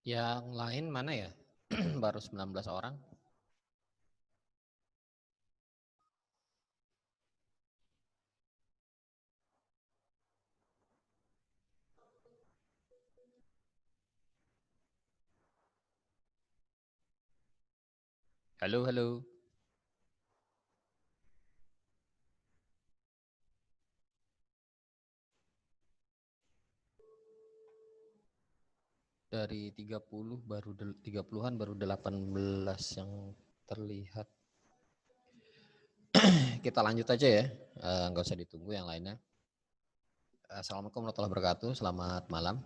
Yang lain mana ya? Baru 19 orang. Halo, halo. Dari 30 baru 30-an baru 18 yang terlihat. Kita lanjut aja ya. Nggak usah ditunggu yang lainnya. Assalamualaikum warahmatullahi wabarakatuh. Selamat malam.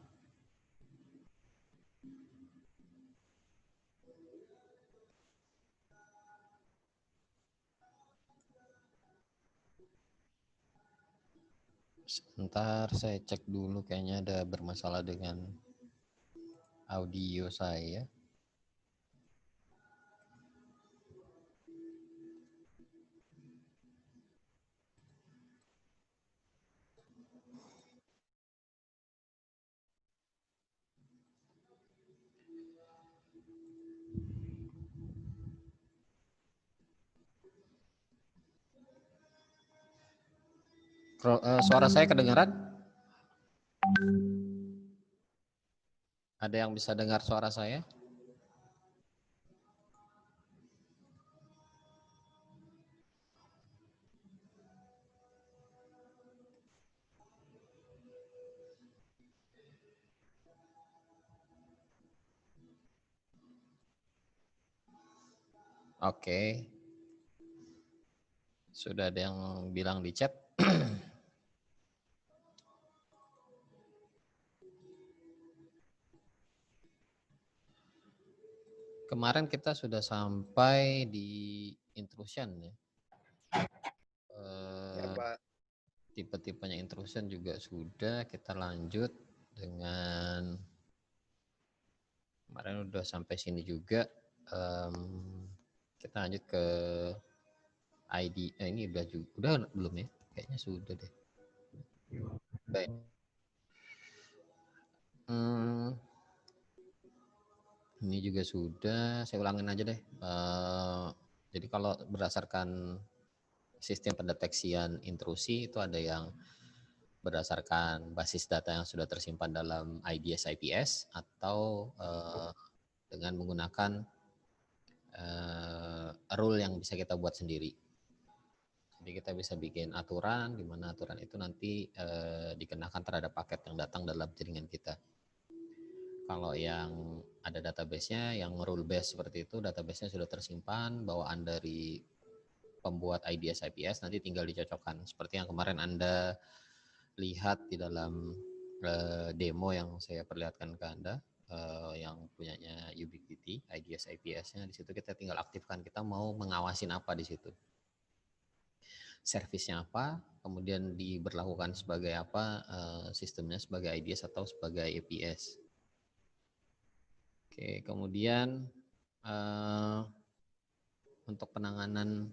Sebentar saya cek dulu, kayaknya ada bermasalah dengan audio saya. Suara saya kedengaran? Ada yang bisa dengar suara saya? Oke. Sudah ada yang bilang di chat. Kemarin kita sudah sampai di intrusion ya. Ya, Pak. Tipe-tipenya intrusion juga sudah. Kita lanjut dengan kemarin udah sampai sini juga. Kita lanjut ke ID. Ini udah juga, udah belum ya? Kayaknya sudah deh. Baik. Ini juga sudah. Saya ulangin aja deh. Jadi kalau berdasarkan sistem pendeteksian intrusi itu ada yang berdasarkan basis data yang sudah tersimpan dalam IDS IPS atau dengan menggunakan rule yang bisa kita buat sendiri. Jadi kita bisa bikin aturan di mana aturan itu nanti dikenakan terhadap paket yang datang dalam jaringan kita. Kalau yang ada database-nya, yang rule base seperti itu, database-nya sudah tersimpan, bawaan dari pembuat IDS IPS nanti tinggal dicocokkan. Seperti yang kemarin Anda lihat di dalam demo yang saya perlihatkan ke Anda, yang punyanya Ubiquiti, IDS IPS-nya, di situ kita tinggal aktifkan, kita mau mengawasin apa di situ. Servisnya apa, kemudian diberlakukan sebagai apa, sistemnya sebagai IDS atau sebagai APS. Oke, kemudian untuk penanganan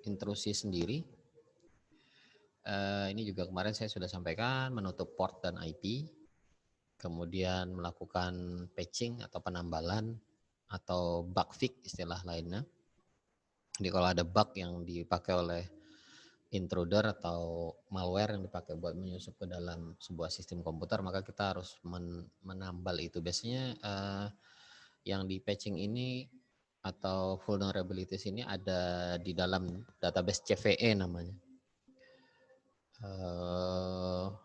intrusi sendiri, ini juga kemarin saya sudah sampaikan, menutup port dan IP, kemudian melakukan patching atau penambalan atau bug fix istilah lainnya. Jadi kalau ada bug yang dipakai oleh intruder atau malware yang dipakai buat menyusup ke dalam sebuah sistem komputer, maka kita harus menambal itu. Biasanya yang di patching ini atau vulnerabilities ini ada di dalam database CVE namanya.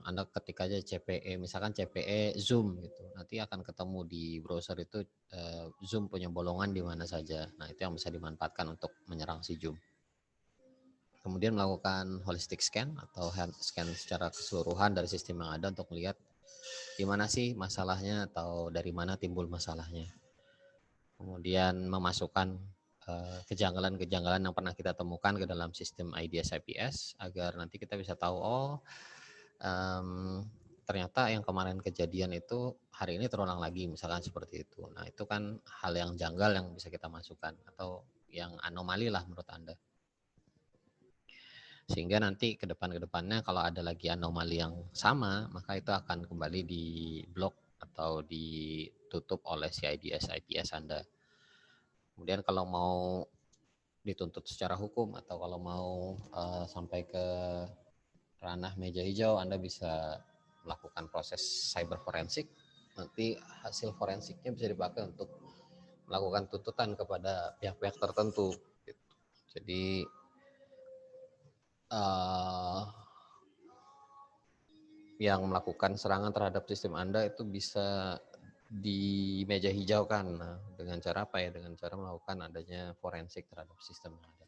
Anda ketik aja CPE, misalkan CPE Zoom gitu, nanti akan ketemu di browser itu Zoom punya bolongan di mana saja. Nah itu yang bisa dimanfaatkan untuk menyerang si Zoom. Kemudian melakukan holistic scan atau hand scan secara keseluruhan dari sistem yang ada untuk melihat di mana sih masalahnya atau dari mana timbul masalahnya. Kemudian memasukkan kejanggalan-kejanggalan yang pernah kita temukan ke dalam sistem IDS IPS agar nanti kita bisa tahu, oh ternyata yang kemarin kejadian itu hari ini terulang lagi, misalkan seperti itu. Nah itu kan hal yang janggal yang bisa kita masukkan atau yang anomali lah menurut Anda. Sehingga nanti ke depannya kalau ada lagi anomali yang sama, maka itu akan kembali di blok atau ditutup oleh si IDS IPS Anda. Kemudian kalau mau dituntut secara hukum atau kalau mau sampai ke ranah meja hijau, Anda bisa melakukan proses cyber forensik. Nanti hasil forensiknya bisa dipakai untuk melakukan tuntutan kepada pihak-pihak tertentu. Jadi yang melakukan serangan terhadap sistem Anda itu bisa di meja hijau kan. Nah, dengan cara apa ya? Dengan cara melakukan adanya forensik terhadap sistem Anda.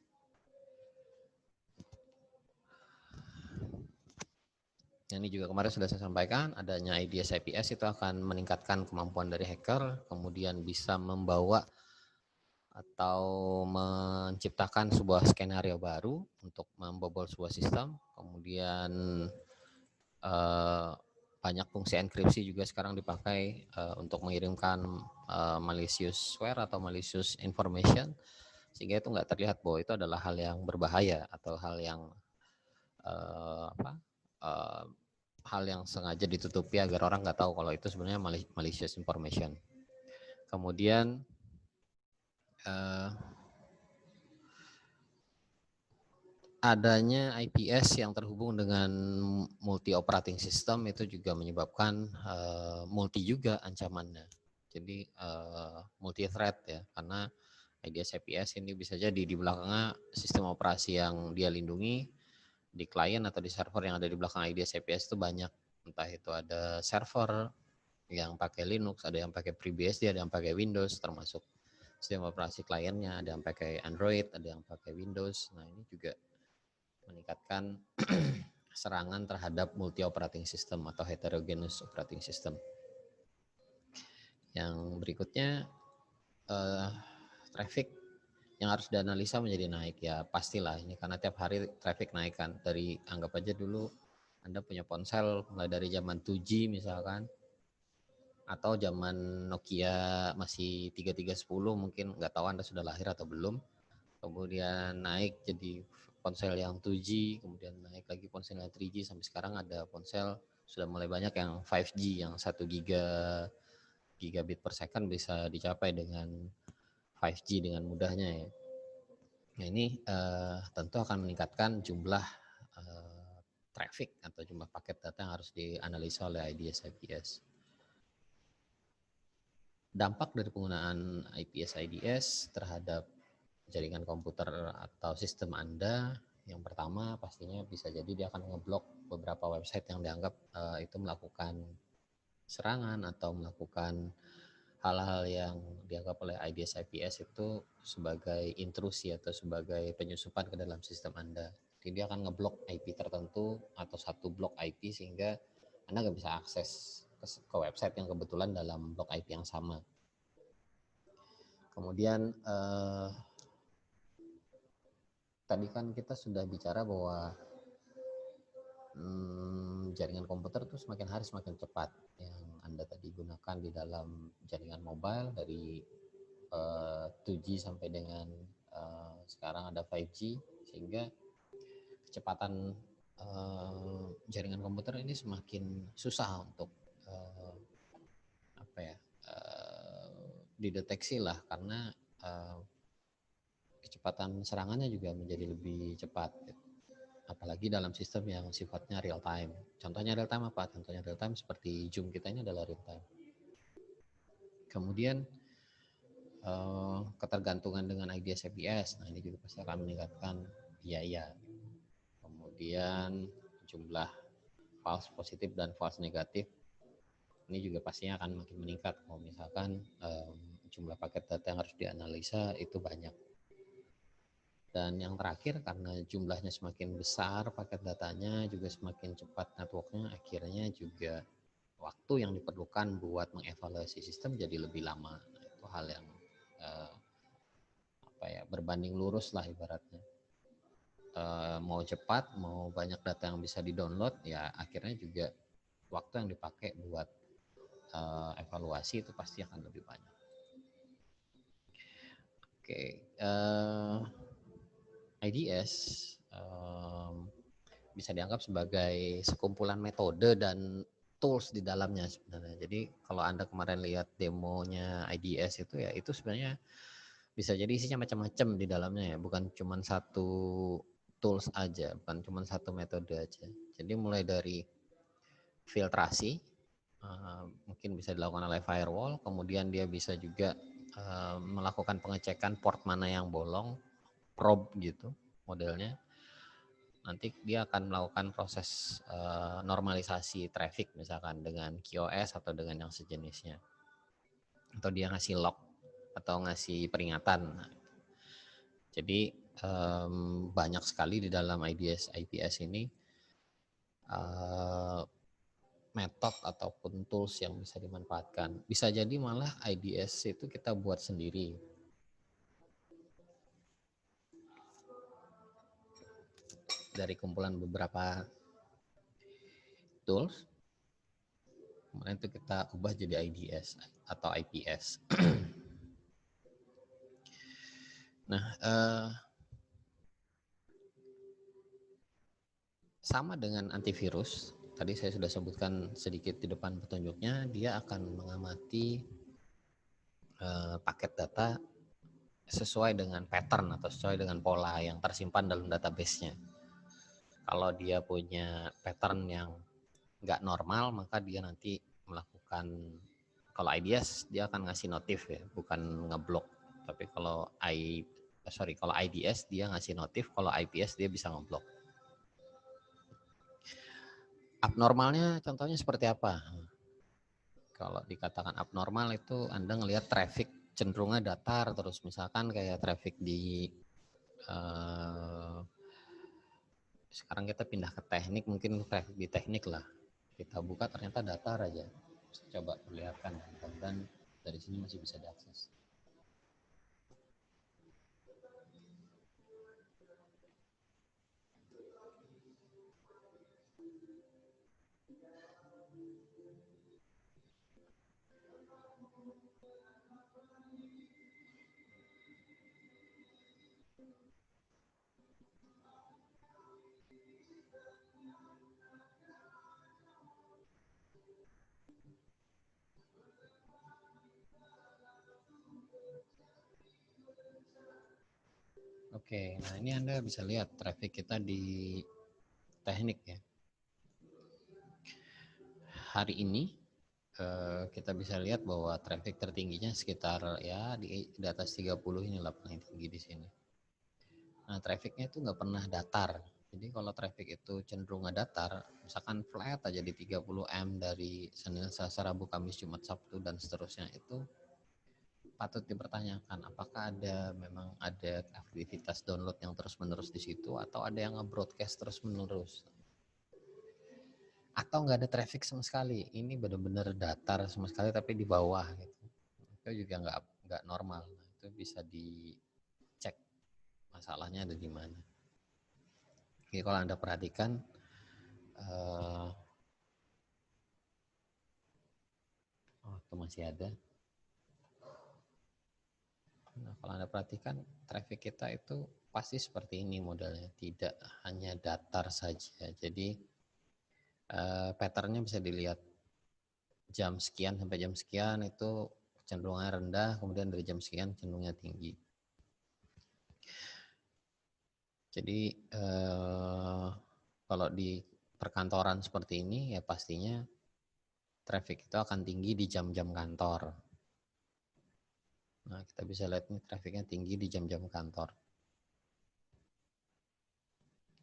Ini juga kemarin sudah saya sampaikan, adanya IDS IPS itu akan meningkatkan kemampuan dari hacker, kemudian bisa membawa atau menciptakan sebuah skenario baru untuk membobol sebuah sistem, kemudian banyak fungsi enkripsi juga sekarang dipakai untuk mengirimkan malicious-ware atau malicious information, sehingga itu nggak terlihat bahwa itu adalah hal yang berbahaya atau hal yang hal yang sengaja ditutupi agar orang nggak tahu kalau itu sebenarnya malicious information. Kemudian adanya IPS yang terhubung dengan multi operating system itu juga menyebabkan multi juga ancamannya. Jadi multi threat ya, karena IDS IPS ini bisa jadi di belakangnya sistem operasi yang dia lindungi di klien atau di server yang ada di belakang IDS IPS itu banyak. Entah itu ada server yang pakai Linux, ada yang pakai FreeBSD, ada yang pakai Windows, termasuk sistem operasi kliennya, ada yang pakai Android, ada yang pakai Windows. Nah, ini juga meningkatkan serangan terhadap multi operating system atau heterogeneous operating system. Yang berikutnya traffic yang harus dianalisa menjadi naik, ya pastilah ini karena tiap hari traffic naik kan. Dari anggap aja dulu Anda punya ponsel mulai dari zaman 2G misalkan, atau zaman Nokia masih 3310, mungkin nggak tahu Anda sudah lahir atau belum. Kemudian naik jadi ponsel yang 2G, kemudian naik lagi ponsel yang 3G, sampai sekarang ada ponsel sudah mulai banyak yang 5G, yang 1 gigabit per second bisa dicapai dengan 5G dengan mudahnya ya. Nah, ini tentu akan meningkatkan jumlah traffic atau jumlah paket data yang harus dianalisa oleh IDS IPS. Dampak dari penggunaan IPS IDS terhadap jaringan komputer atau sistem Anda, yang pertama pastinya bisa jadi dia akan ngeblok beberapa website yang dianggap itu melakukan serangan atau melakukan hal-hal yang dianggap oleh IDS IPS itu sebagai intrusi atau sebagai penyusupan ke dalam sistem Anda. Jadi dia akan ngeblok IP tertentu atau satu blok IP sehingga Anda nggak bisa akses ke website yang kebetulan dalam blok IP yang sama. Kemudian tadi kan kita sudah bicara bahwa jaringan komputer itu semakin hari semakin cepat. Yang Anda tadi gunakan di dalam jaringan mobile dari 2G sampai dengan sekarang ada 5G, sehingga kecepatan jaringan komputer ini semakin susah untuk dideteksi lah, karena kecepatan serangannya juga menjadi lebih cepat. Apalagi dalam sistem yang sifatnya real time. Contohnya real time apa? Contohnya real time seperti Zoom kita ini adalah real time. Kemudian ketergantungan dengan IDS IPS, nah ini juga pasti akan meningkatkan biaya. Kemudian jumlah false positif dan false negatif ini juga pastinya akan makin meningkat. Kalau misalkan jumlah paket data yang harus dianalisa itu banyak. Dan yang terakhir, karena jumlahnya semakin besar paket datanya, juga semakin cepat networknya, akhirnya juga waktu yang diperlukan buat mengevaluasi sistem jadi lebih lama. Itu hal yang berbanding lurus lah ibaratnya. Mau cepat, mau banyak data yang bisa di-download, ya akhirnya juga waktu yang dipakai buat evaluasi itu pasti akan lebih banyak. Oke, IDS bisa dianggap sebagai sekumpulan metode dan tools di dalamnya sebenarnya. Jadi kalau Anda kemarin lihat demonya IDS itu ya itu sebenarnya bisa jadi isinya macam-macam di dalamnya ya, bukan cuma satu tools aja, bukan cuma satu metode aja. Jadi mulai dari filtrasi, mungkin bisa dilakukan oleh firewall, kemudian dia bisa juga melakukan pengecekan port mana yang bolong, probe gitu modelnya. Nanti dia akan melakukan proses normalisasi traffic misalkan dengan QoS atau dengan yang sejenisnya. Atau dia ngasih log atau ngasih peringatan. Jadi banyak sekali di dalam IPS ini metode ataupun tools yang bisa dimanfaatkan. Bisa jadi malah IDS itu kita buat sendiri. Dari kumpulan beberapa tools, kemudian itu kita ubah jadi IDS atau IPS. Nah, sama dengan antivirus, tadi saya sudah sebutkan sedikit di depan petunjuknya, dia akan mengamati paket data sesuai dengan pattern atau sesuai dengan pola yang tersimpan dalam database-nya. Kalau dia punya pattern yang nggak normal, maka dia nanti melakukan, kalau IDS dia akan ngasih notif ya, bukan ngeblok. Tapi kalau kalau IDS dia ngasih notif, kalau IPS dia bisa ngeblok. Abnormalnya contohnya seperti apa? Kalau dikatakan abnormal itu Anda ngelihat traffic cenderungnya datar terus, misalkan kayak traffic di sekarang kita pindah ke teknik, mungkin traffic di teknik lah, kita buka ternyata datar aja. Coba perlihatkan dan dari sini masih bisa diakses. Oke, nah ini Anda bisa lihat traffic kita di teknik ya. Hari ini kita bisa lihat bahwa traffic tertingginya sekitar ya di atas 30 inilah paling tinggi di sini. Nah, trafficnya itu nggak pernah datar. Jadi kalau traffic itu cenderung nggak datar, misalkan flat aja di 30 M dari Senin, Selasa, Rabu, Kamis, Jumat, Sabtu dan seterusnya, itu patut dipertanyakan apakah memang ada aktivitas download yang terus-menerus di situ atau ada yang nge-broadcast terus-menerus. Atau nggak ada traffic sama sekali. Ini benar-benar datar sama sekali tapi di bawah gitu. Itu juga nggak normal. Nah, itu bisa dicek masalahnya ada di mana. Jadi kalau Anda perhatikan itu masih ada. Nah, kalau Anda perhatikan traffic kita itu pasti seperti ini modelnya, tidak hanya datar saja. Jadi patternnya bisa dilihat jam sekian sampai jam sekian itu cenderungnya rendah, kemudian dari jam sekian cenderungnya tinggi. Jadi kalau di perkantoran seperti ini ya pastinya traffic itu akan tinggi di jam-jam kantor. Nah, kita bisa lihat nih trafficnya tinggi di jam-jam kantor.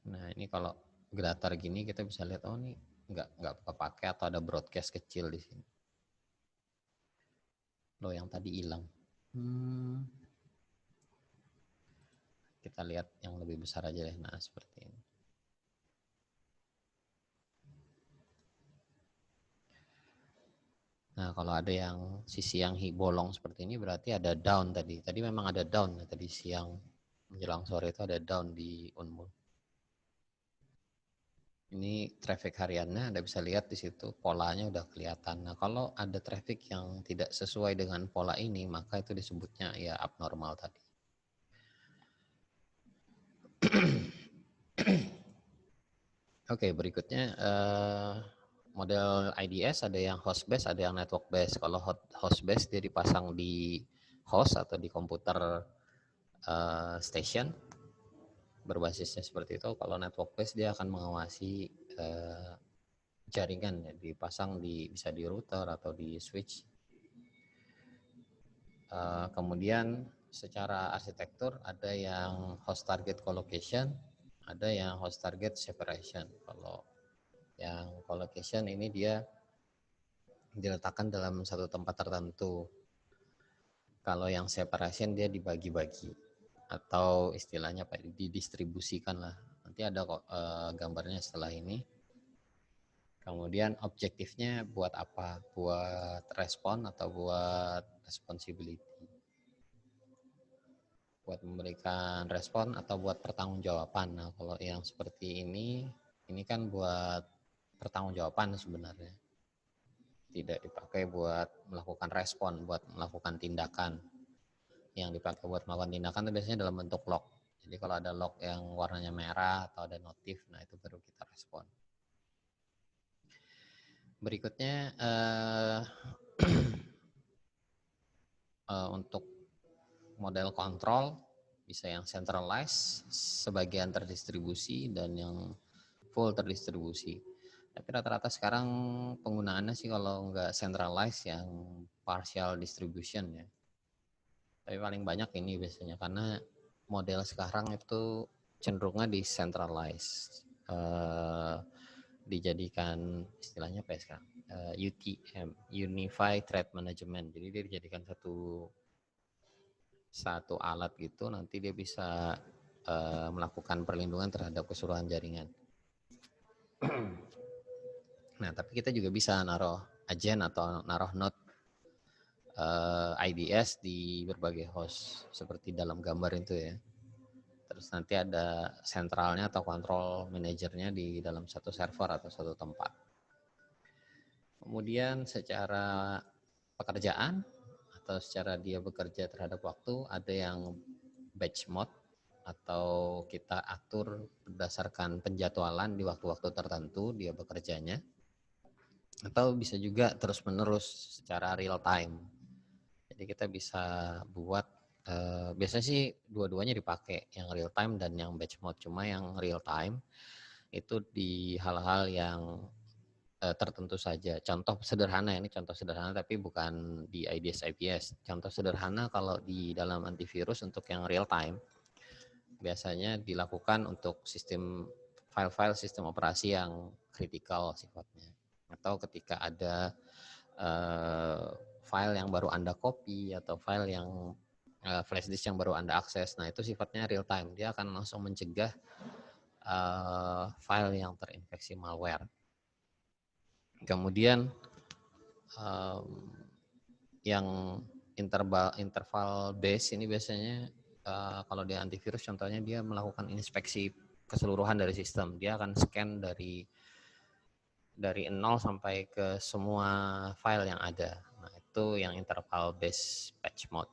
Nah, ini kalau datar gini kita bisa lihat, oh nih nggak pakai atau ada broadcast kecil di sini. Loh, yang tadi hilang. Kita lihat yang lebih besar aja deh. Nah, seperti ini. Nah, kalau ada yang sisi yang bolong seperti ini berarti ada down tadi. Tadi memang ada down tadi siang menjelang sore itu ada down di Unmul. Ini traffic hariannya Anda bisa lihat di situ polanya udah kelihatan. Nah, kalau ada traffic yang tidak sesuai dengan pola ini, maka itu disebutnya ya abnormal tadi. Oke, berikutnya model IDS ada yang host base, ada yang network base. Kalau host base dia dipasang di host atau di komputer station berbasisnya seperti itu. Kalau network base dia akan mengawasi jaringan ya, dipasang bisa di router atau di switch. Kemudian secara arsitektur ada yang host target collocation, ada yang host target separation. Kalau yang collocation ini dia diletakkan dalam satu tempat tertentu. Kalau yang separation dia dibagi-bagi atau istilahnya apa, didistribusikan lah. Nanti ada kok gambarnya setelah ini. Kemudian objektifnya buat apa? Buat respon atau buat responsibility? Buat memberikan respon atau buat pertanggungjawaban. Nah, kalau yang seperti ini kan buat pertanggungjawaban sebenarnya. Tidak dipakai buat melakukan respon, buat melakukan tindakan. Yang dipakai buat melakukan tindakan itu biasanya dalam bentuk log. Jadi kalau ada log yang warnanya merah atau ada notif, nah itu baru kita respon. Berikutnya untuk model kontrol bisa yang centralized, sebagian terdistribusi, dan yang full terdistribusi. Tapi rata-rata sekarang penggunaannya sih kalau nggak centralized yang partial distribution ya. Tapi paling banyak ini biasanya karena model sekarang itu cenderungnya di centralized, dijadikan istilahnya apa ya sekarang? UTM, Unified Threat Management. Jadi dia dijadikan satu alat gitu, nanti dia bisa melakukan perlindungan terhadap keseluruhan jaringan. Nah, tapi kita juga bisa naruh agent atau naruh node IDS di berbagai host seperti dalam gambar itu ya. Terus nanti ada sentralnya atau control manajernya di dalam satu server atau satu tempat. Kemudian secara pekerjaan atau secara dia bekerja terhadap waktu, ada yang batch mode atau kita atur berdasarkan penjadwalan di waktu-waktu tertentu dia bekerjanya, atau bisa juga terus-menerus secara real time. Jadi kita bisa buat biasanya sih dua-duanya dipakai, yang real time dan yang batch mode. Cuma yang real time itu di hal-hal yang tertentu saja. Contoh sederhana, ini contoh sederhana tapi bukan di IDS IPS. Contoh sederhana kalau di dalam antivirus untuk yang real time biasanya dilakukan untuk sistem file-file sistem operasi yang kritikal sifatnya, atau ketika ada file yang baru Anda copy atau file yang flash disk yang baru Anda akses. Nah, itu sifatnya real time. Dia akan langsung mencegah file yang terinfeksi malware. Kemudian yang interval base ini biasanya kalau di antivirus contohnya dia melakukan inspeksi keseluruhan dari sistem. Dia akan scan dari 0 sampai ke semua file yang ada. Nah, itu yang interval base patch mode.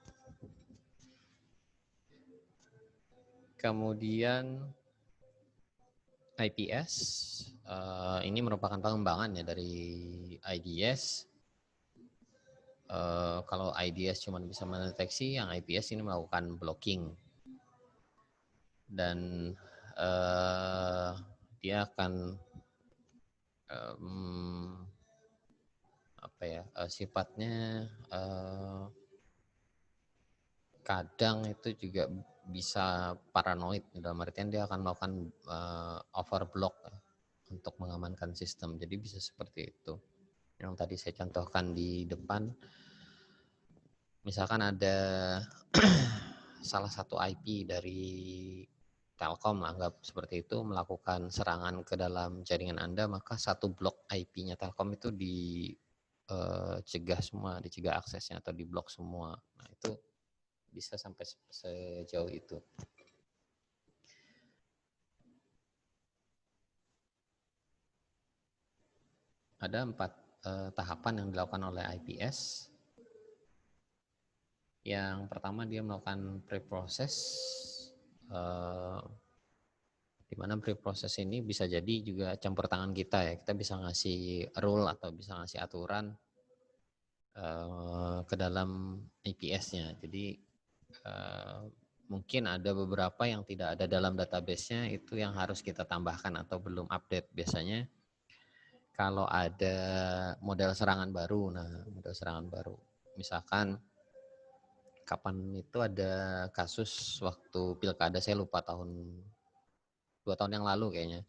Kemudian IPS ini merupakan pengembangan ya dari IDS. Kalau IDS cuma bisa mendeteksi, yang IPS ini melakukan blocking dan dia akan sifatnya kadang itu juga bisa paranoid, dalam artian dia akan melakukan overblock untuk mengamankan sistem. Jadi bisa seperti itu. Yang tadi saya contohkan di depan, misalkan ada salah satu IP dari Telkom, anggap seperti itu, melakukan serangan ke dalam jaringan Anda, maka satu blok IP-nya Telkom itu dicegah semua, dicegah aksesnya atau diblok semua. Nah, itu bisa sampai sejauh itu. Ada 4 tahapan yang dilakukan oleh IPS. Yang pertama dia melakukan pre-process, Di mana pre-process ini bisa jadi juga campur tangan kita ya. Kita bisa ngasih rule atau bisa ngasih aturan ke dalam APS-nya. Jadi mungkin ada beberapa yang tidak ada dalam database-nya, itu yang harus kita tambahkan atau belum update. Biasanya kalau ada model serangan baru, model serangan baru, misalkan kapan itu ada kasus waktu pilkada, saya lupa 2 tahun yang lalu kayaknya,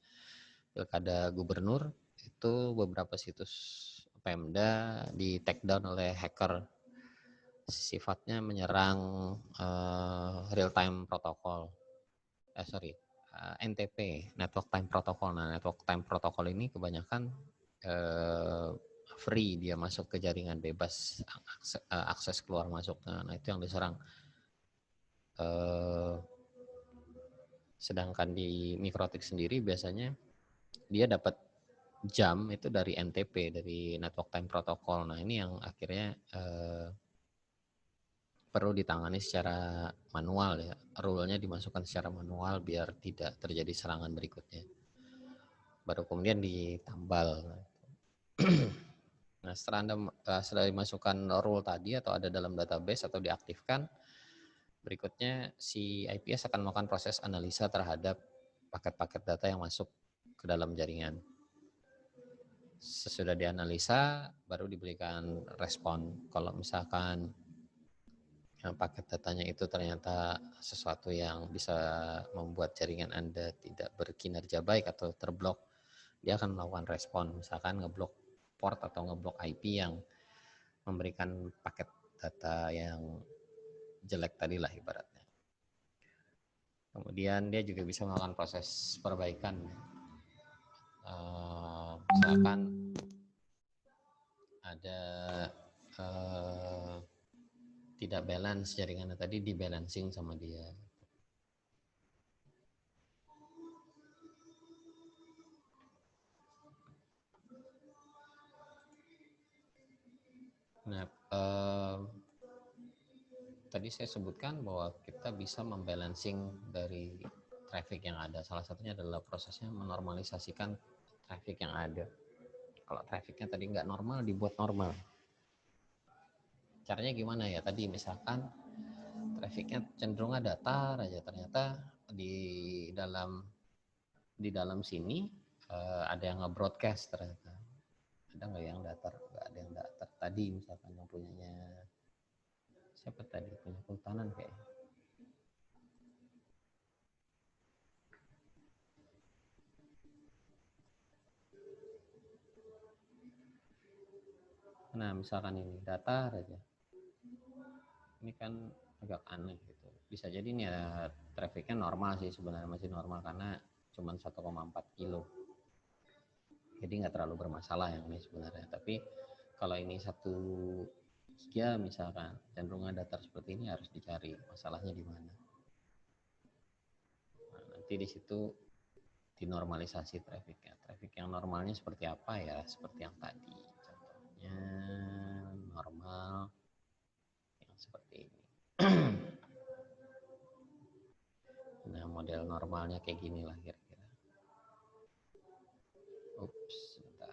pilkada gubernur, itu beberapa situs Pemda di take down oleh hacker, sifatnya menyerang real time protokol, NTP, network time protocol. Nah, network time protocol ini kebanyakan free, dia masuk ke jaringan bebas, akses keluar masuk. Nah, itu yang diserang. Sedangkan di Mikrotik sendiri biasanya dia dapat jam itu dari NTP, dari network time protocol. Nah, ini yang akhirnya perlu ditangani secara manual ya. Rule-nya dimasukkan secara manual biar tidak terjadi serangan berikutnya. Baru kemudian ditambal. Nah, setelah dimasukkan rule tadi atau ada dalam database atau diaktifkan, berikutnya si IPS akan melakukan proses analisa terhadap paket-paket data yang masuk ke dalam jaringan. Sesudah dianalisa, baru diberikan respon. Kalau misalkan paket datanya itu ternyata sesuatu yang bisa membuat jaringan Anda tidak berkinerja baik atau terblok, dia akan melakukan respon, misalkan ngeblok port atau ngeblok IP yang memberikan paket data yang jelek tadi lah ibaratnya. Kemudian dia juga bisa melakukan proses perbaikan. Misalkan ada tidak balance jaringannya tadi, di balancing sama dia. Nah, tadi saya sebutkan bahwa kita bisa membalancing dari traffic yang ada. Salah satunya adalah prosesnya menormalisasikan traffic yang ada. Kalau trafficnya tadi nggak normal, dibuat normal. Caranya gimana ya? Tadi misalkan trafficnya cenderung datar aja, ternyata di dalam sini ada yang nge-broadcast ternyata. Ada nggak yang datar? Nggak ada yang datar. Tadi misalkan yang punyanya siapa tadi? Punya Kehutanan kayaknya. Nah, misalkan ini datar aja. Ini kan agak aneh gitu. Bisa jadi ini ya trafficnya normal sih, sebenarnya masih normal karena cuma 1,4 kilo. Jadi nggak terlalu bermasalah yang ini sebenarnya. Tapi kalau ini 1 giga misalkan, cenderung datar seperti ini, harus dicari masalahnya di mana. Nah, nanti di situ dinormalisasi trafficnya. Traffic yang normalnya seperti apa ya? Seperti yang tadi. Contohnya normal yang seperti ini. Nah, model normalnya kayak gini lah kira-kira. Ups, sebentar.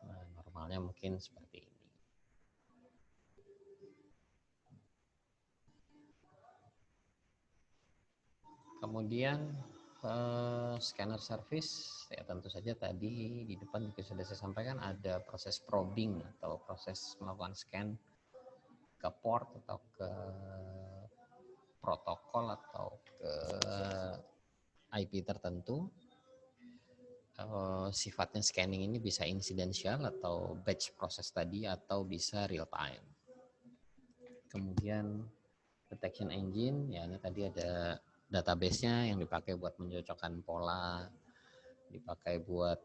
Nah, normalnya mungkin seperti ini. Kemudian scanner service, ya tentu saja tadi di depan juga sudah saya sampaikan ada proses probing atau proses melakukan scan ke port atau ke protokol atau ke IP tertentu. Sifatnya scanning ini bisa insidensial atau batch proses tadi, atau bisa real time. Kemudian detection engine, ya ini tadi ada database-nya yang dipakai buat mencocokkan pola, dipakai buat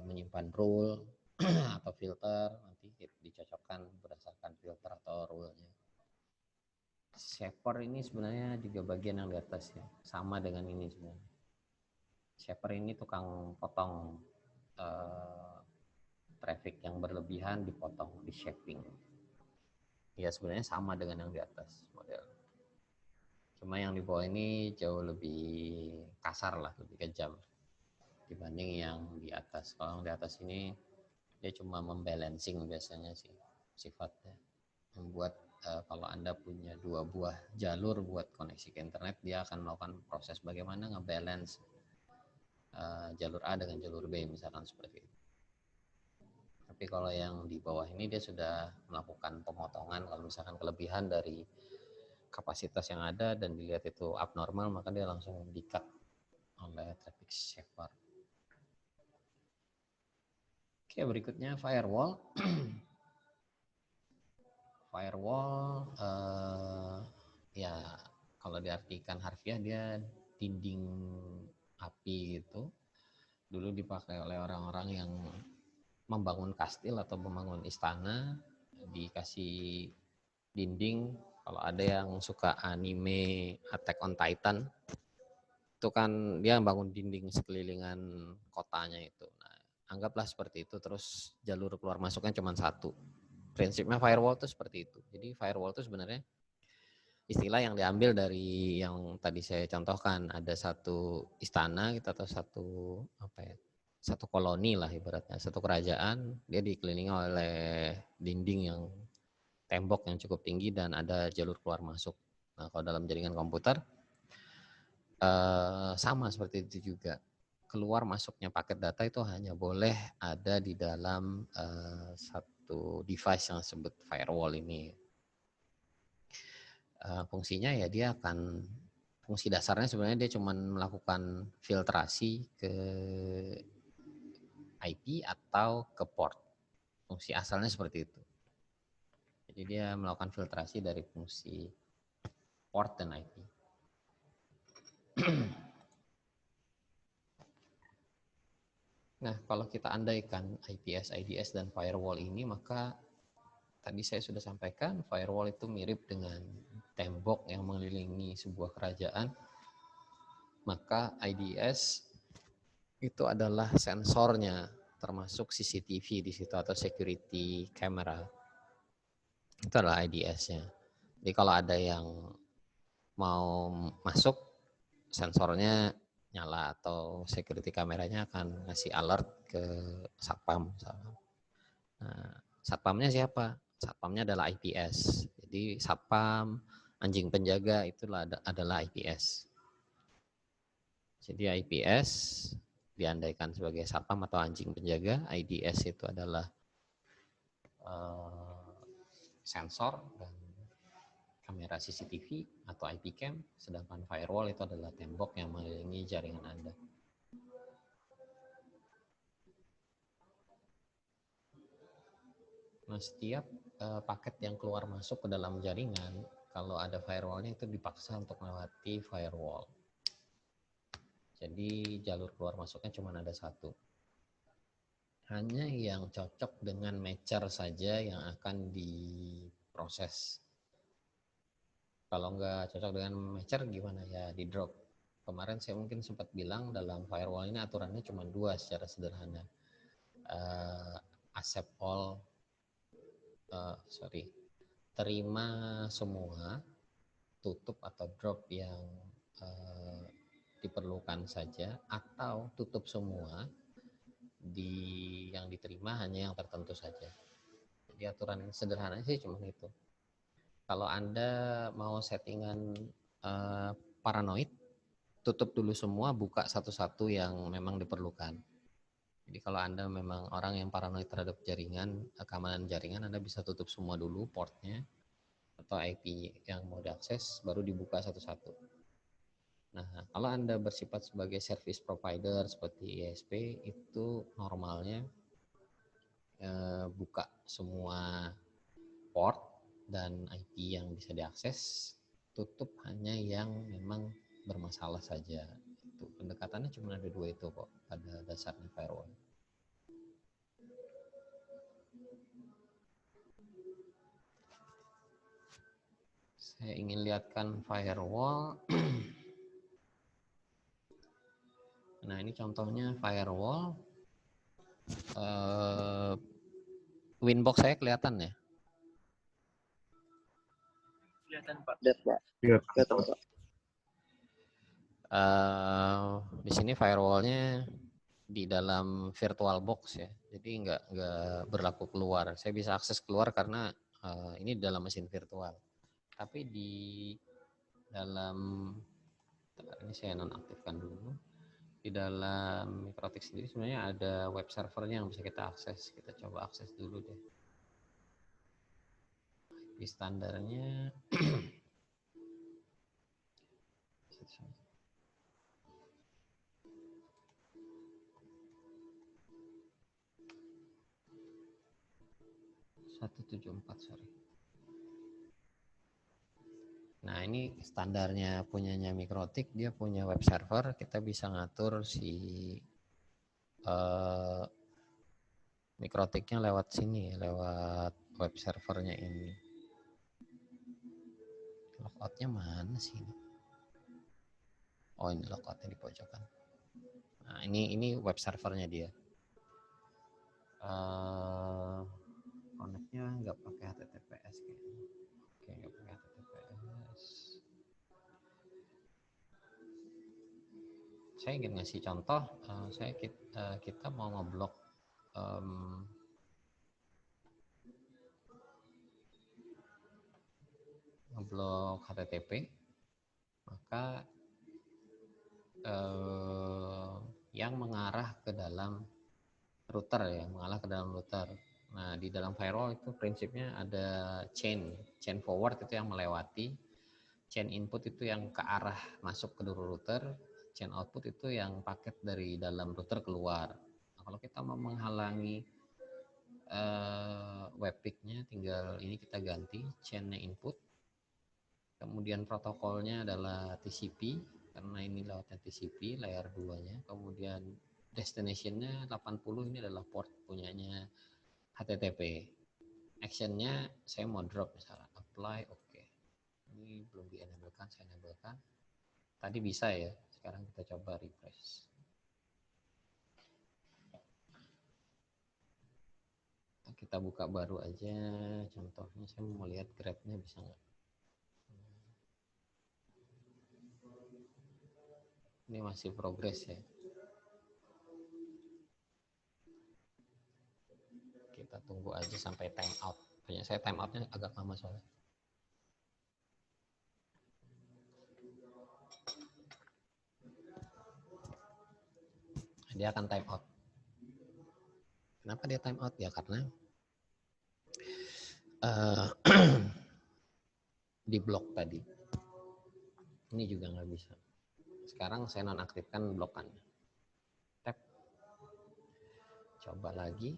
menyimpan rule atau filter, nanti dicocokkan berdasarkan filter atau rule-nya. Shaper ini sebenarnya juga bagian yang di atas ya, sama dengan ini sebenarnya. Shaper ini tukang potong traffic yang berlebihan dipotong, di shaping. Ya sebenarnya sama dengan yang di atas model. Cuma yang di bawah ini jauh lebih kasar lah, lebih kejam dibanding yang di atas. Kalau yang di atas ini dia cuma membalancing biasanya sih sifatnya. Membuat kalau Anda punya 2 buah jalur buat koneksi ke internet, dia akan melakukan proses bagaimana ngebalance jalur A dengan jalur B misalkan seperti itu. Tapi kalau yang di bawah ini dia sudah melakukan pemotongan. Kalau misalkan kelebihan dari kapasitas yang ada dan dilihat itu abnormal, maka dia langsung di-cut oleh traffic shaper. Oke, berikutnya firewall. Firewall ya kalau diartikan harfiah dia dinding api gitu. Dulu dipakai oleh orang-orang yang membangun kastil atau membangun istana, dikasih dinding. Kalau ada yang suka anime Attack on Titan, itu kan dia bangun dinding sekelilingan kotanya itu. Nah, anggaplah seperti itu, terus jalur keluar masuknya cuma satu. Prinsipnya firewall itu seperti itu. Jadi firewall itu sebenarnya istilah yang diambil dari yang tadi saya contohkan. Ada satu istana kita atau satu koloni lah ibaratnya, satu kerajaan, dia dikelilingi oleh dinding yang tembok yang cukup tinggi dan ada jalur keluar masuk. Nah, kalau dalam jaringan komputer sama seperti itu juga. Keluar masuknya paket data itu hanya boleh ada di dalam satu device yang disebut firewall ini. Fungsinya ya dia akan, fungsi dasarnya sebenarnya dia cuma melakukan filtrasi ke IP atau ke port. Fungsi asalnya seperti itu. Jadi dia melakukan filtrasi dari fungsi port dan IP. Nah, kalau kita andaikan IPS, IDS, dan firewall ini, maka tadi saya sudah sampaikan, firewall itu mirip dengan tembok yang mengelilingi sebuah kerajaan. Maka IDS itu adalah sensornya, termasuk CCTV di situ atau security camera. Itu adalah IDS-nya. Jadi kalau ada yang mau masuk, sensornya nyala atau security kameranya akan ngasih alert ke satpam. Nah, satpamnya siapa? Satpamnya adalah IPS. Jadi satpam, anjing penjaga itulah adalah IPS. Jadi IPS diandaikan sebagai satpam atau anjing penjaga, IDS itu adalah sensor dan kamera CCTV atau IP cam, sedangkan firewall itu adalah tembok yang mengelilingi jaringan Anda. Nah, setiap paket yang keluar masuk ke dalam jaringan, kalau ada firewallnya itu dipaksa untuk melewati firewall. Jadi jalur keluar masuknya cuma ada satu. Hanya yang cocok dengan matcher saja yang akan diproses. Kalau nggak cocok dengan matcher gimana ya, di drop. Kemarin saya mungkin sempat bilang dalam firewall ini aturannya cuma 2 secara sederhana. Accept all, terima semua, tutup atau drop yang diperlukan saja, atau tutup semua, yang diterima hanya yang tertentu saja. Jadi aturan sederhana sih cuma itu. Kalau Anda mau settingan paranoid, tutup dulu semua, buka satu-satu yang memang diperlukan. Jadi kalau Anda memang orang yang paranoid terhadap jaringan, keamanan jaringan, Anda bisa tutup semua dulu portnya atau IP yang mau diakses, baru dibuka satu-satu. Nah, kalau Anda bersifat sebagai service provider seperti ISP, itu normalnya buka semua port dan IP yang bisa diakses, tutup hanya yang memang bermasalah saja. Itu pendekatannya cuma ada 2 itu kok pada dasarnya firewall. Saya ingin lihatkan firewall. Nah, ini contohnya firewall. Winbox saya kelihatan ya? Kelihatan Pak. Lihat Pak. Iya. Kelihatan Pak. Di sini firewallnya di dalam virtual box ya, jadi nggak berlaku keluar. Saya bisa akses keluar karena ini dalam mesin virtual. Tapi di dalam, ini saya nonaktifkan dulu. Di dalam Mikrotik sendiri sebenarnya ada web servernya yang bisa kita akses. Kita coba akses dulu deh. Di standarnya 174, sorry. Nah, ini standarnya punyanya Mikrotik, dia punya web server, kita bisa ngatur si Mikrotiknya lewat sini, lewat web servernya ini. Logoutnya mana sih? Oh, ini logoutnya di pojokan. Nah, ini web servernya dia. Connect-nya nggak pakai HTTPS kayaknya. Oke, nggak pakai HTTPS. Saya ingin ngasih contoh, kita mau ngeblok HTTP, maka yang mengarah ke dalam router ya, mengarah ke dalam router. Nah, di dalam firewall itu prinsipnya ada chain forward itu yang melewati, chain input itu yang ke arah masuk ke router, chain output itu yang paket dari dalam router keluar. Nah, kalau kita mau menghalangi web peak-nya, tinggal ini kita ganti chain-nya input, kemudian protokolnya adalah TCP, karena ini lewatnya TCP layer 2-nya, kemudian destination-nya 80, ini adalah port punyanya HTTP. Action-nya saya mau drop misalnya, apply, oke. Ini belum di-enablekan, saya enablekan. Tadi bisa ya, sekarang kita coba refresh. Kita buka baru aja, contohnya saya mau lihat grade-nya bisa nggak. Ini masih progress ya. Kita tunggu aja sampai time out. Kayaknya saya time outnya agak lama soalnya. Dia akan time out. Kenapa dia time out? Ya karena di blok tadi. Ini juga nggak bisa. Sekarang saya nonaktifkan blokannya. Tap. Coba lagi.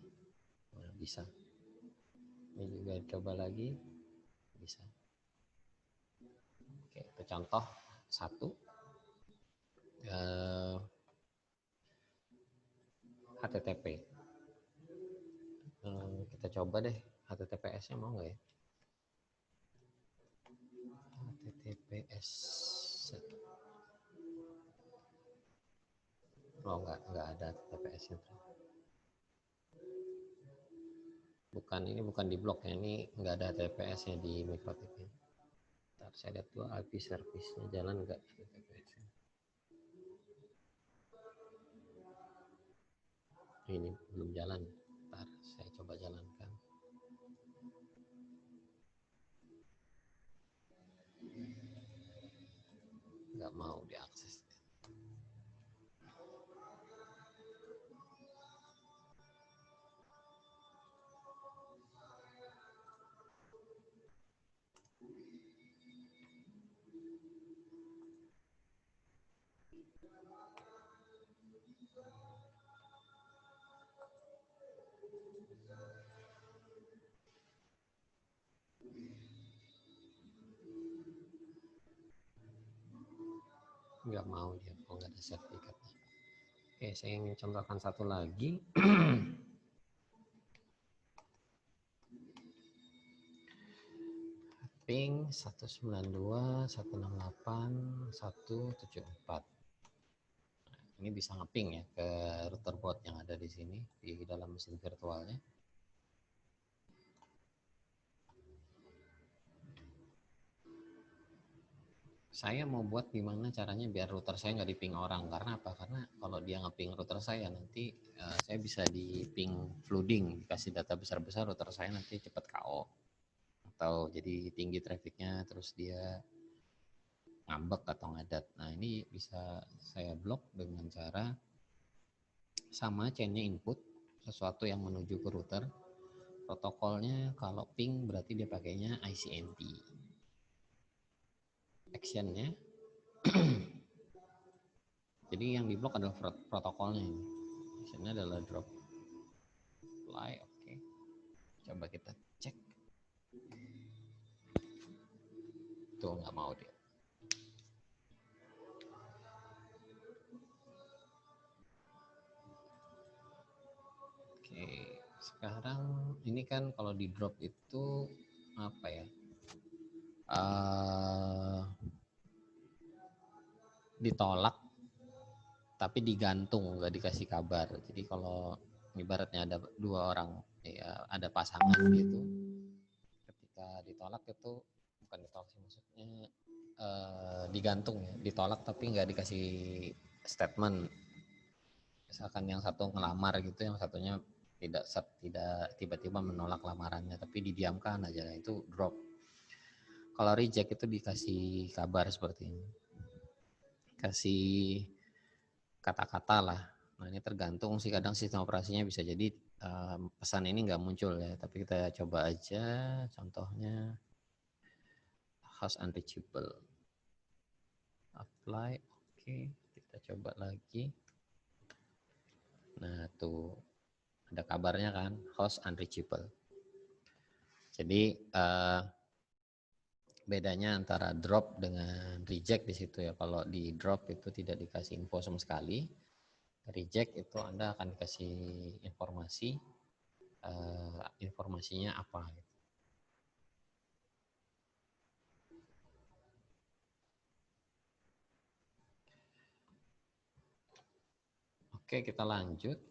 Nah, bisa. Ini juga coba lagi. Bisa. Oke, itu contoh satu. HTTP. Kita coba deh HTTPS-nya mau nggak ya? HTTPS. Oh, nggak ada HTTPS-nya. Ini bukan di blok ya, ini nggak ada HTTPS-nya di Mikrotik-nya. Ntar saya lihat dulu IP service-nya jalan nggak HTTPS-nya. Ini belum jalan. Ntar saya coba jalankan. Nggak mau diakses. Nggak mau dia, kalau nggak ada sertifikatnya. Oke, saya ingin contohkan satu lagi. Ping 192.168.174. Ini bisa ngeping ya ke router board yang ada di sini di dalam mesin virtualnya. Saya mau buat gimana caranya biar router saya nggak diping orang. Karena apa? Karena kalau dia ngeping router saya nanti saya bisa diping flooding, dikasih data besar-besar, router saya nanti cepat KO atau jadi tinggi trafficnya, terus dia ngambek atau ngadat. Nah ini bisa saya blok dengan cara sama chainnya input sesuatu yang menuju ke router. Protokolnya kalau ping berarti dia pakainya ICMP. Actionnya jadi yang diblok adalah protokolnya ini. Actionnya adalah drop fly. Oke, coba kita cek. Tuh nggak mau dia. Oke, sekarang ini kan kalau di drop itu apa ya? Ditolak tapi digantung, nggak dikasih kabar. Jadi kalau ibaratnya ada dua orang, ya ada pasangan gitu, ketika ditolak itu bukan ditolak sih, maksudnya digantung ya, ditolak tapi nggak dikasih statement. Misalkan yang satu ngelamar gitu, yang satunya tidak tiba-tiba menolak lamarannya, tapi didiamkan aja, itu drop. Kalau reject itu dikasih kabar seperti ini, kasih kata-kata lah. Nah ini tergantung sih, kadang sistem operasinya bisa jadi pesan ini nggak muncul ya, tapi kita coba aja contohnya host unreachable, apply, oke, kita coba lagi. Nah tuh ada kabarnya kan, host unreachable. Jadi bedanya antara drop dengan reject di situ ya. Kalau di drop itu tidak dikasih info sama sekali, reject itu Anda akan dikasih informasi, informasinya apa gitu. Oke, kita lanjut.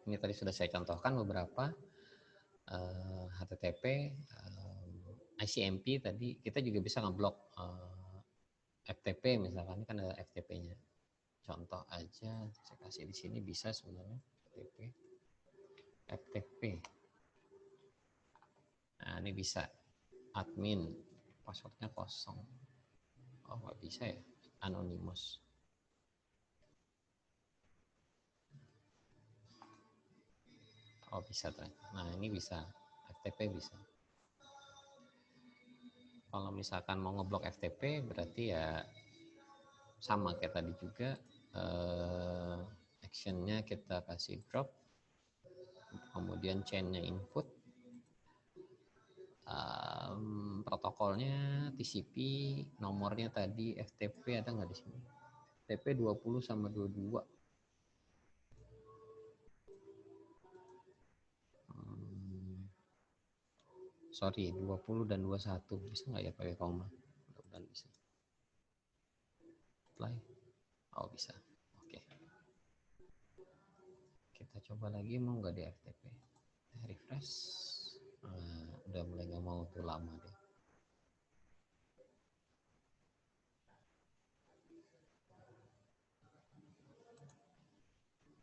Ini tadi sudah saya contohkan beberapa HTTP, ICMP tadi kita juga bisa ngeblok FTP misalkan, ini kan ada FTP-nya. Contoh aja saya kasih di sini bisa sebenarnya FTP. Nah ini bisa admin passwordnya kosong. Oh nggak bisa ya, anonymous. Oh bisa tuh. Nah ini bisa FTP bisa. Kalau misalkan mau ngeblok FTP berarti ya sama kayak tadi juga, actionnya kita kasih drop, kemudian chainnya input, protokolnya TCP, nomornya tadi FTP ada nggak di sini? FTP 20 sama 22. Sorry, 20 dan 21. Bisa nggak ya pakai koma? Mudah-mudahan bisa. Apply. Oh bisa. Oke. Kita coba lagi, mau nggak di FTP? Refresh. Udah mulai nggak mau tuh, lama deh.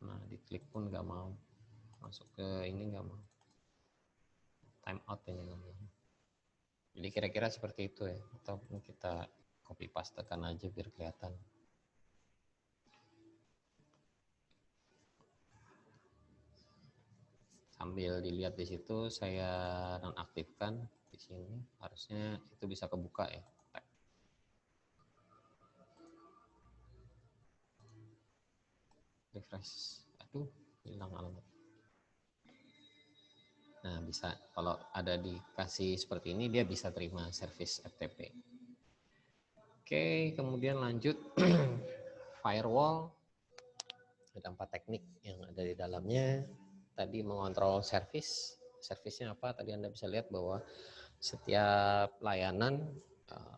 Nah diklik pun nggak mau, masuk ke ini nggak mau, time out ini nggak mau. Jadi kira-kira seperti itu ya, atau kita copy pastekan aja biar kelihatan. Sambil dilihat di situ saya nonaktifkan di sini, harusnya itu bisa kebuka ya. Refresh, aduh hilang alamat. Nah bisa, kalau ada dikasih seperti ini dia bisa terima service FTP. Oke, kemudian lanjut firewall. Ada 4 teknik yang ada di dalamnya. Tadi mengontrol service. Service-nya apa? Tadi Anda bisa lihat bahwa setiap layanan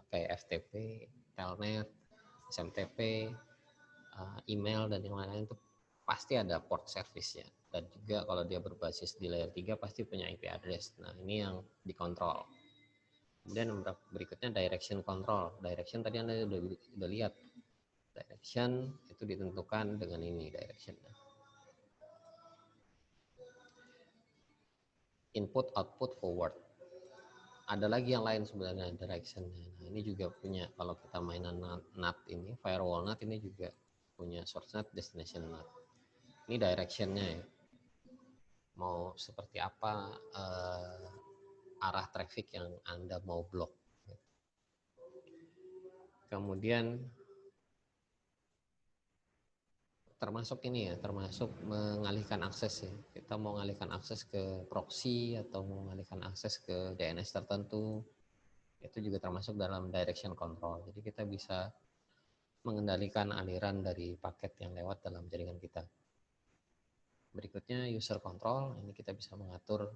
kayak FTP, Telnet, SMTP, email dan yang lain-lain itu pasti ada port service-nya. Dan juga kalau dia berbasis di layer 3 pasti punya IP address. Nah, ini yang dikontrol. Kemudian berikutnya direction control. Direction tadi Anda udah lihat. Direction itu ditentukan dengan ini directionnya. Input, output, forward. Ada lagi yang lain sebenarnya directionnya. Nah, ini juga punya, kalau kita mainan NAT ini, firewall NAT ini juga punya source NAT, destination NAT. Ini directionnya ya. Mau seperti apa arah traffic yang Anda mau blok. Kemudian termasuk ini ya, termasuk mengalihkan akses ya. Kita mau mengalihkan akses ke proxy atau mau mengalihkan akses ke DNS tertentu, itu juga termasuk dalam direction control. Jadi kita bisa mengendalikan aliran dari paket yang lewat dalam jaringan kita. Berikutnya user control, ini kita bisa mengatur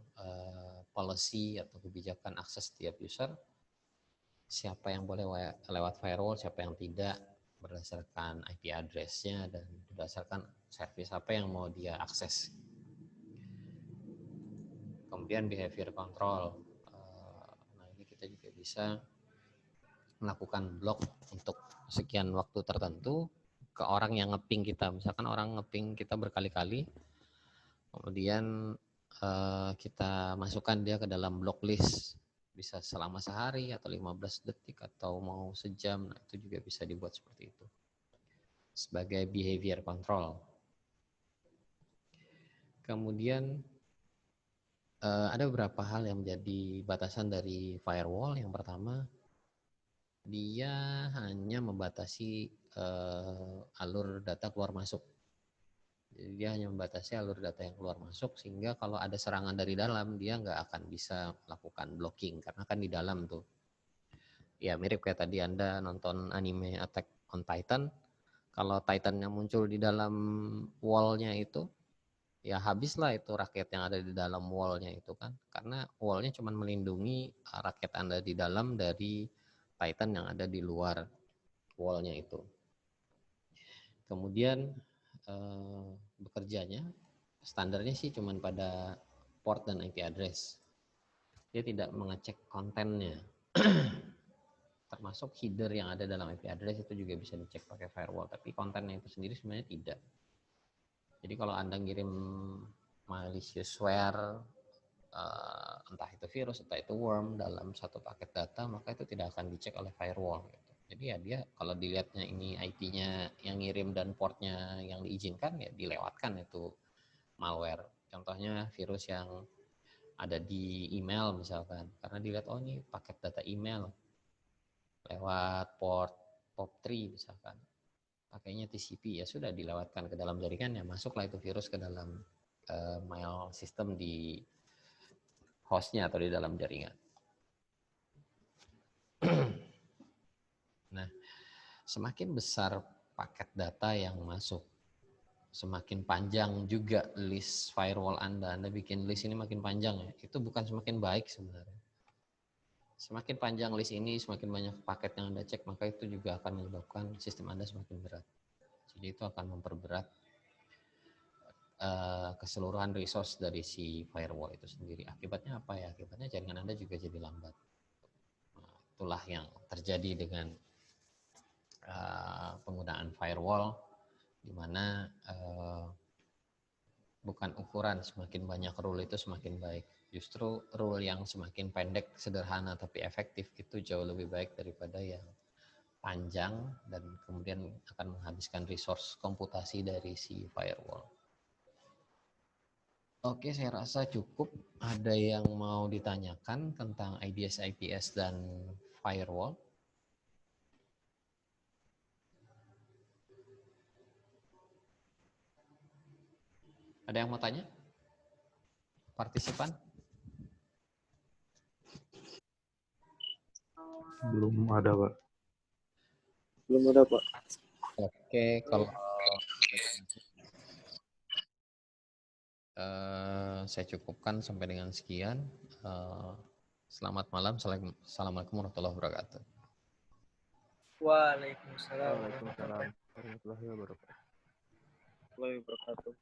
policy atau kebijakan akses setiap user. Siapa yang boleh lewat firewall, siapa yang tidak, berdasarkan IP address-nya dan berdasarkan service apa yang mau dia akses. Kemudian behavior control. Nah, ini kita juga bisa melakukan block untuk sekian waktu tertentu ke orang yang ngeping kita. Misalkan orang ngeping kita berkali-kali, kemudian kita masukkan dia ke dalam blacklist, bisa selama sehari atau 15 detik atau mau sejam. Nah, itu juga bisa dibuat seperti itu sebagai behavior control. Kemudian ada beberapa hal yang menjadi batasan dari firewall. Yang pertama, dia hanya membatasi alur data keluar masuk. Jadi dia hanya membatasi alur data yang keluar masuk, sehingga kalau ada serangan dari dalam, dia nggak akan bisa melakukan blocking, karena kan di dalam tuh. Ya mirip kayak tadi Anda nonton anime Attack on Titan, kalau Titan yang muncul di dalam wall-nya itu, ya habislah itu rakyat yang ada di dalam wall-nya itu kan, karena wall-nya cuma melindungi rakyat Anda di dalam dari Titan yang ada di luar wall-nya itu. Kemudian bekerjanya standarnya sih cuma pada port dan IP address. Dia tidak mengecek kontennya. Termasuk header yang ada dalam IP address itu juga bisa dicek pakai firewall, tapi kontennya itu sendiri sebenarnya tidak. Jadi kalau Anda ngirim maliciousware, entah itu virus, entah itu worm dalam satu paket data, maka itu tidak akan dicek oleh firewall. Gitu. Jadi ya dia kalau dilihatnya ini IP-nya yang ngirim dan portnya yang diizinkan, ya dilewatkan itu malware. Contohnya virus yang ada di email misalkan, karena dilihat oh ini paket data email lewat port POP3 misalkan, pakainya TCP, ya sudah dilewatkan ke dalam jaringan, ya masuklah itu virus ke dalam mail system di hostnya atau di dalam jaringan. Nah, semakin besar paket data yang masuk, semakin panjang juga list firewall Anda. Anda bikin list ini makin panjang ya, itu bukan semakin baik sebenarnya. Semakin panjang list ini, semakin banyak paket yang Anda cek, maka itu juga akan menyebabkan sistem Anda semakin berat. Jadi itu akan memperberat keseluruhan resource dari si firewall itu sendiri. Akibatnya apa ya? Akibatnya jaringan Anda juga jadi lambat. Nah, itulah yang terjadi dengan penggunaan firewall, di mana bukan ukuran semakin banyak rule itu semakin baik. Justru rule yang semakin pendek, sederhana tapi efektif itu jauh lebih baik daripada yang panjang dan kemudian akan menghabiskan resource komputasi dari si firewall. Oke, saya rasa cukup. Ada yang mau ditanyakan tentang IDS, IPS, dan firewall? Ada yang mau tanya? Partisipan? Belum ada, Pak. Belum ada, Pak. Oke, kalau saya cukupkan sampai dengan sekian. Selamat malam. Assalamualaikum warahmatullahi wabarakatuh. Waalaikumsalam Warahmatullahi wabarakatuh.